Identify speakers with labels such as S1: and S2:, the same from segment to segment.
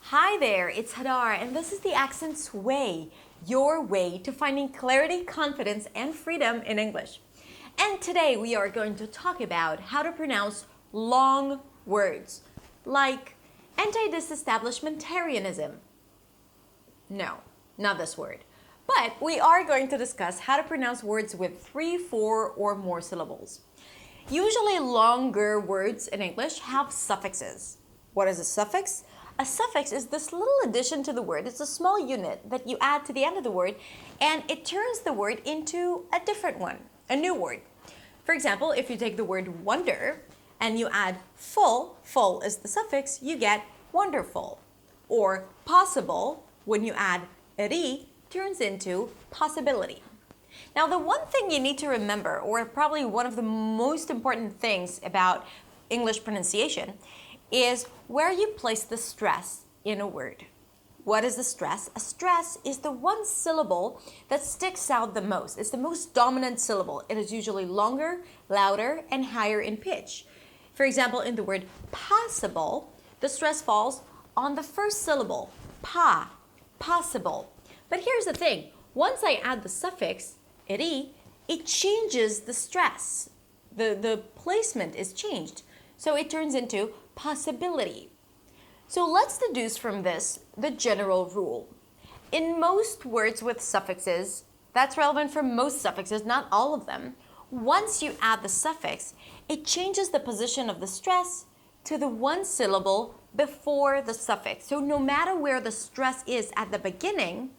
S1: Hi there, it's Hadar, and this is the Accent's Way, your way to finding clarity, confidence, and freedom in English. And today we are going to talk about how to pronounce long words, like anti-disestablishmentarianism. No, not this word. But we are going to discuss how to pronounce words with 3, 4, or more syllables. Usually longer words in English have suffixes. What is a suffix? A suffix is this little addition to the word. It's a small unit that you add to the end of the word, and it turns the word into a different one, a new word. For example, if you take the word wonder and you add full is the suffix, you get wonderful. Or possible, when you add ri, turns into possibility. Now, the one thing you need to remember, or probably one of the most important things about English pronunciation, is where you place the stress in a word. What is the stress? A stress is the one syllable that sticks out the most. It's the most dominant syllable. It is usually longer, louder, and higher in pitch. For example, in the word possible, the stress falls on the first syllable, possible. But here's the thing. Once I add the suffix, ri, it changes the stress. The placement is changed. So it turns into possibility. So let's deduce from this the general rule. In most words with suffixes, that's relevant for most suffixes, not all of them, once you add the suffix, it changes the position of the stress to the one syllable before the suffix. So no matter where the stress is at the beginning,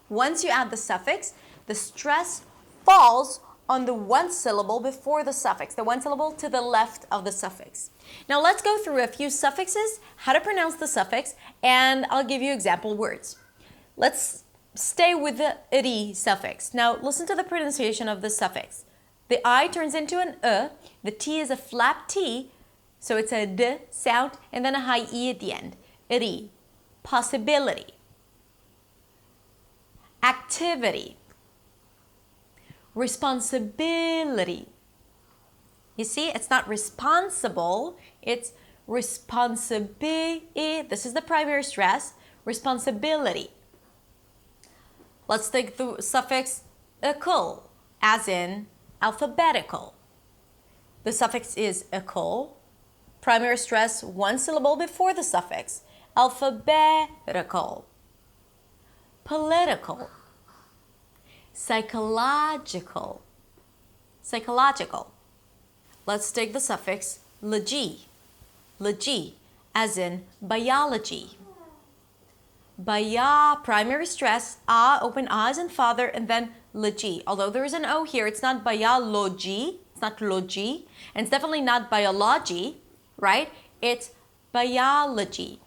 S1: once you add the suffix, the stress falls on the one syllable before the suffix, the one syllable to the left of the suffix. Now let's go through a few suffixes, how to pronounce the suffix, and I'll give you example words. Let's stay with the ri suffix. Now listen to the pronunciation of the suffix. The I turns into an the T is a flap T, so it's a D sound, and then a high E at the end. Ri, possibility. Activity. Responsibility. You see, it's not responsible, it's responsibility. This is the primary stress, responsibility. Let's take the suffix -ical, as in alphabetical. The suffix is -ical, primary stress, one syllable before the suffix, alphabetical. Political. Psychological. Let's take the suffix -logy, as in biology. Primary stress, open as in father, and then logy. Although there is an O here, it's not biology, it's not logy, and it's definitely not biology, right? It's biology.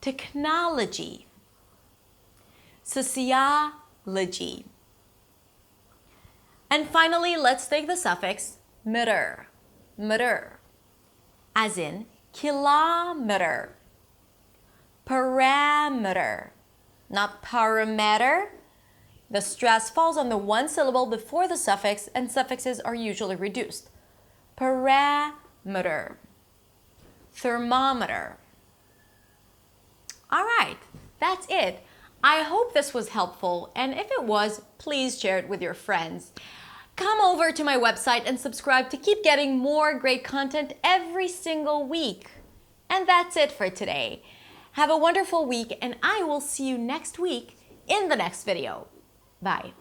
S1: Technology. Sociology. And finally, let's take the suffix meter, as in kilometer. Parameter, not parameter. The stress falls on the one syllable before the suffix, and suffixes are usually reduced. Parameter. Thermometer. All right, that's it. I hope this was helpful, and if it was, please share it with your friends. Come over to my website and subscribe to keep getting more great content every single week. And that's it for today. Have a wonderful week, and I will see you next week in the next video. Bye.